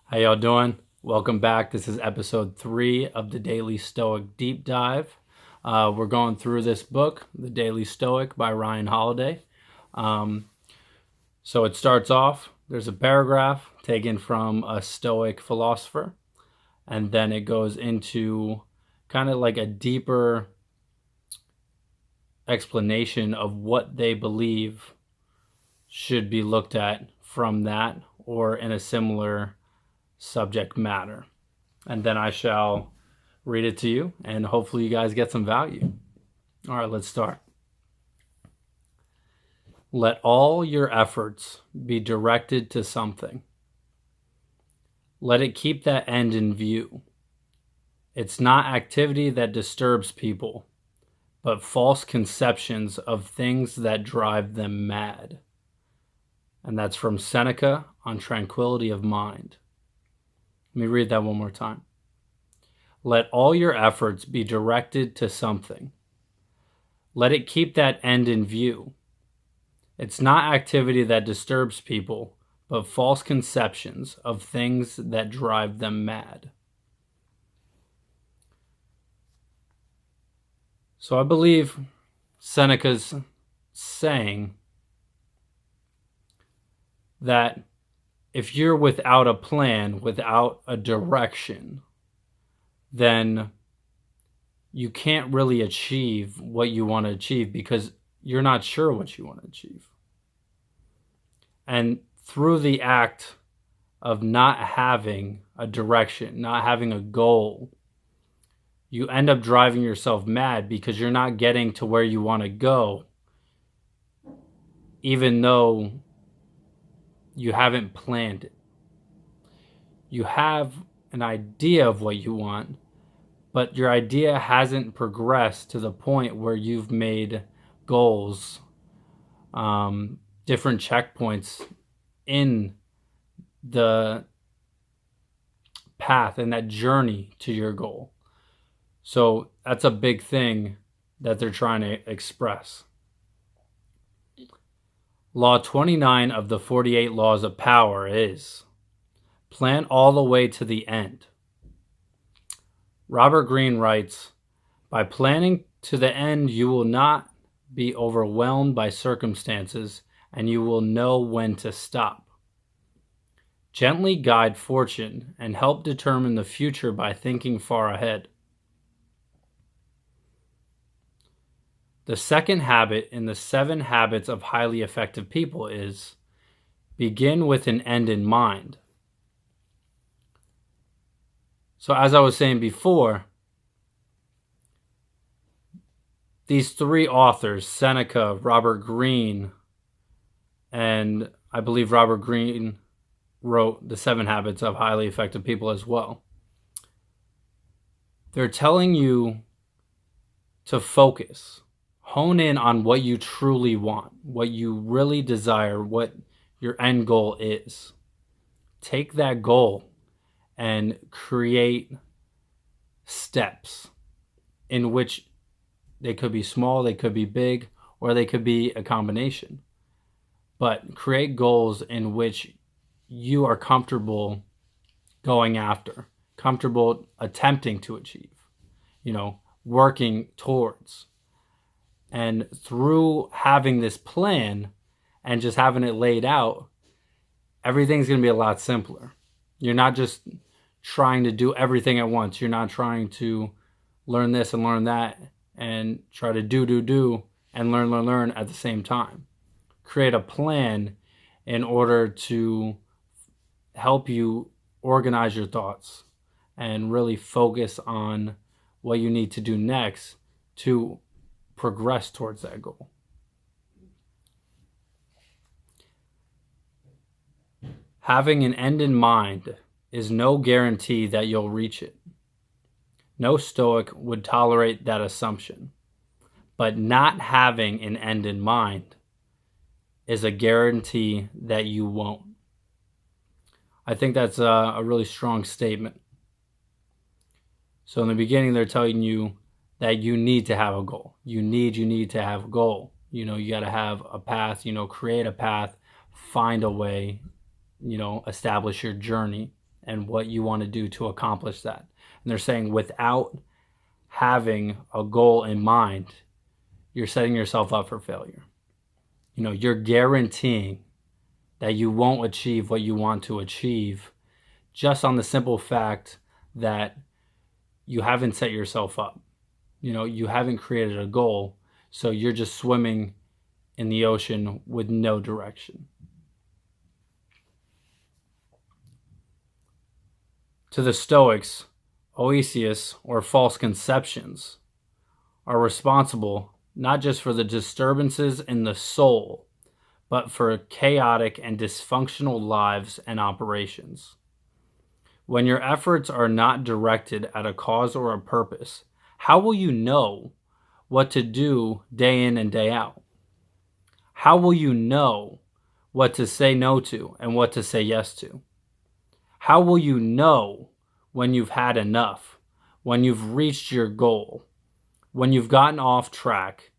How y'all doing? Welcome back. This is episode 3 of the Daily Stoic Deep Dive. We're going through this book, The Daily Stoic by Ryan Holiday. So it starts off, there's a paragraph taken from a Stoic philosopher, and then it goes into kind of like a deeper explanation of what they believe should be looked at from that or in a similar subject matter. And then I shall read it to you, and hopefully you guys get some value. All right, let's start. Let all your efforts be directed to something. Let it keep that end in view. It's not activity that disturbs people, but false conceptions of things that drive them mad. And that's from Seneca on Tranquility of Mind. Let me read that one more time. Let all your efforts be directed to something. Let it keep that end in view. It's not activity that disturbs people, but false conceptions of things that drive them mad. So I believe Seneca's saying that if you're without a plan, without a direction, then you can't really achieve what you want to achieve because you're not sure what you want to achieve. And through the act of not having a direction, not having a goal, you end up driving yourself mad because you're not getting to where you want to go, even though you haven't planned it. You have an idea of what you want, but your idea hasn't progressed to the point where you've made goals, different checkpoints in the path and that journey to your goal. So that's a big thing that they're trying to express. Law 29 of the 48 laws of power is plan all the way to the end. Robert Greene writes, by planning to the end, you will not be overwhelmed by circumstances and you will know when to stop. Gently guide fortune and help determine the future by thinking far ahead. The second habit in the 7 habits of highly effective people is begin with an end in mind. So as I was saying before, these 3 authors, Seneca, Robert Greene, and I believe Robert Greene wrote the 7 habits of highly effective people as well. They're telling you to focus. Hone in on what you truly want, what you really desire, what your end goal is. Take that goal and create steps in which they could be small, they could be big, or they could be a combination. But create goals in which you are comfortable going after, comfortable attempting to achieve, working towards. And through having this plan and just having it laid out, everything's going to be a lot simpler. You're not just trying to do everything at once. You're not trying to learn this and learn that and try to do and learn at the same time. Create a plan in order to help you organize your thoughts and really focus on what you need to do next to progress towards that goal. Having an end in mind is no guarantee that you'll reach it. No Stoic would tolerate that assumption. But not having an end in mind is a guarantee that you won't. I think that's a really strong statement. So in the beginning, they're telling you that you need to have a goal. You need to have a goal. You got to have a path, create a path, find a way, establish your journey and what you want to do to accomplish that. And they're saying without having a goal in mind, you're setting yourself up for failure. You're guaranteeing that you won't achieve what you want to achieve just on the simple fact that you haven't set yourself up. You haven't created a goal, so you're just swimming in the ocean with no direction. To the Stoics, oases, or false conceptions, are responsible not just for the disturbances in the soul, but for chaotic and dysfunctional lives and operations. When your efforts are not directed at a cause or a purpose, how will you know what to do day in and day out? How will you know what to say no to and what to say yes to? How will you know when you've had enough, when you've reached your goal, when you've gotten off track,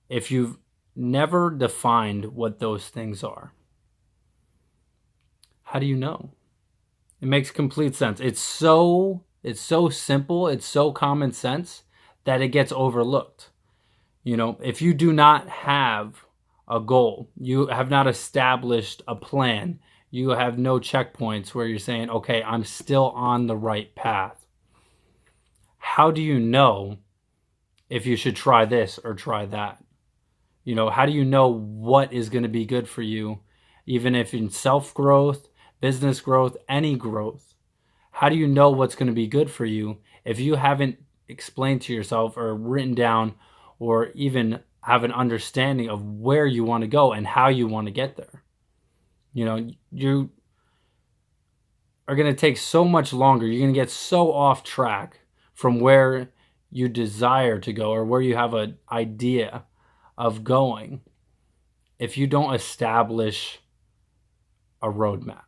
if you've never defined what those things are? How do you know? It makes complete sense. It's so simple, it's so common sense that it gets overlooked. If you do not have a goal, you have not established a plan, you have no checkpoints where you're saying, okay, I'm still on the right path. How do you know if you should try this or try that? How do you know what is going to be good for you, even if in self-growth, business growth, any growth? How do you know what's going to be good for you if you haven't explained to yourself or written down or even have an understanding of where you want to go and how you want to get there? You are going to take so much longer. You're going to get so off track from where you desire to go or where you have an idea of going if you don't establish a roadmap.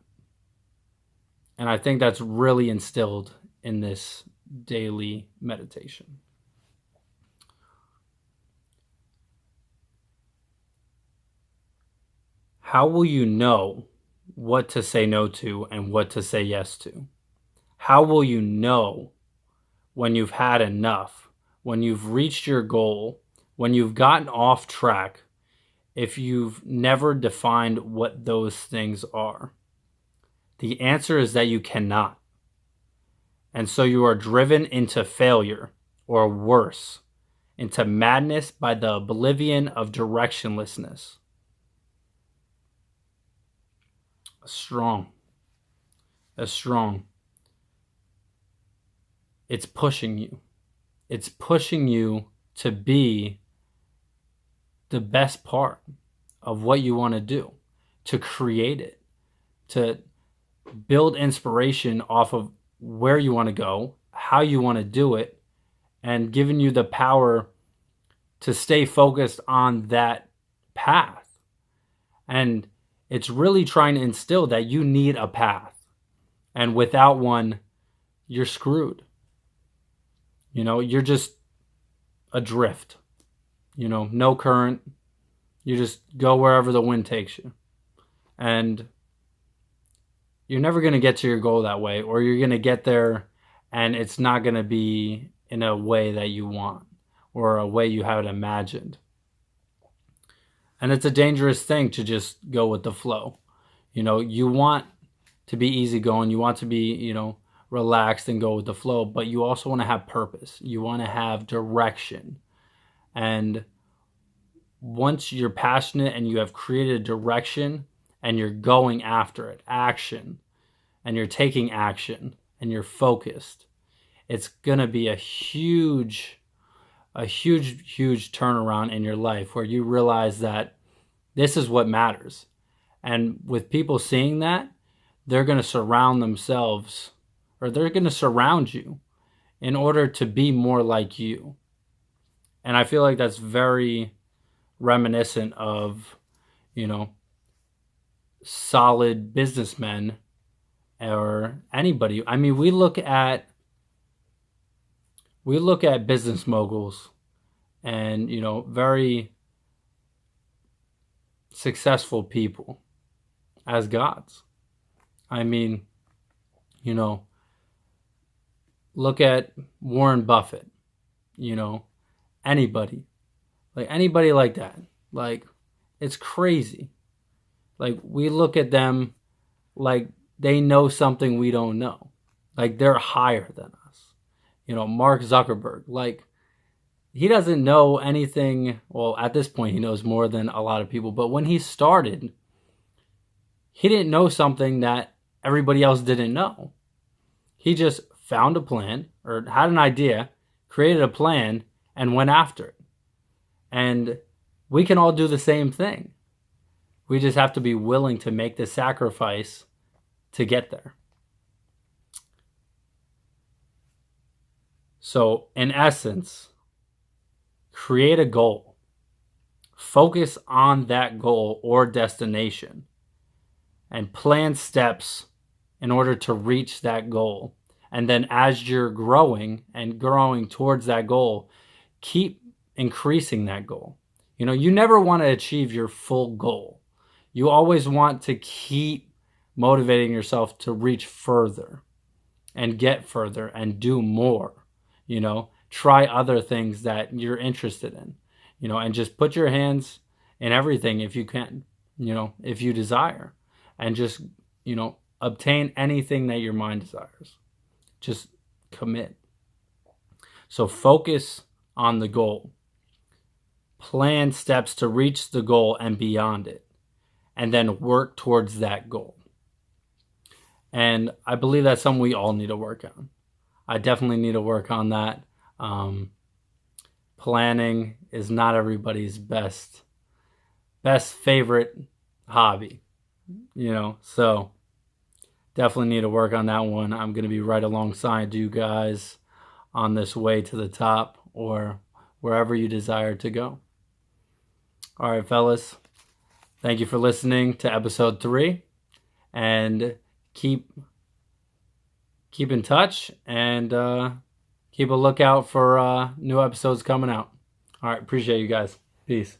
And I think that's really instilled in this daily meditation. How will you know what to say no to and what to say yes to? How will you know when you've had enough, when you've reached your goal, when you've gotten off track, if you've never defined what those things are? The answer is that you cannot. And so you are driven into failure, or worse, into madness by the oblivion of directionlessness. Strong. It's pushing you. It's pushing you to be the best part of what you want to do, to create it, to build inspiration off of where you want to go, how you want to do it, and giving you the power to stay focused on that path. And it's really trying to instill that you need a path. And without one, you're screwed. You're just adrift. No current. You just go wherever the wind takes you. And you're never going to get to your goal that way, or you're going to get there and it's not going to be in a way that you want or a way you have it imagined. And it's a dangerous thing to just go with the flow. You want to be easygoing, you want to be, relaxed and go with the flow, but you also want to have purpose. You want to have direction. And once you're passionate and you have created a direction and you're going after it, action, and you're taking action and you're focused, it's going to be a huge turnaround in your life where you realize that this is what matters. And with people seeing that, they're going to surround themselves, or they're going to surround you in order to be more like you. And I feel like that's very reminiscent of, solid businessmen or anybody. I mean, we look at business moguls and, very successful people as gods. I mean, You know, look at Warren Buffett, you know, anybody, anybody like that. Like, it's crazy. Like, we look at them like they know something we don't know. Like, they're higher than us. You know, Mark Zuckerberg, like, he doesn't know anything. Well, at this point, he knows more than a lot of people. But when he started, he didn't know something that everybody else didn't know. He just found a plan or had an idea, created a plan, and went after it. And we can all do the same thing. We just have to be willing to make the sacrifice to get there. So, in essence, create a goal. Focus on that goal or destination and plan steps in order to reach that goal. And then as you're growing and growing towards that goal, keep increasing that goal. You know, you never want to achieve your full goal. You always want to keep motivating yourself to reach further and get further and do more. You know, try other things that you're interested in, you know, and just put your hands in everything if you can, you know, if you desire, and just, you know, obtain anything that your mind desires. Just commit. So focus on the goal. Plan steps to reach the goal and beyond it, and then work towards that goal. And I believe that's something we all need to work on. I definitely need to work on that. Planning is not everybody's best favorite hobby, you know, so definitely need to work on that one. I'm going to be right alongside you guys on this way to the top or wherever you desire to go. All right, fellas, thank you for listening to episode 3, and keep in touch and keep a lookout for new episodes coming out. All right, appreciate you guys. Peace.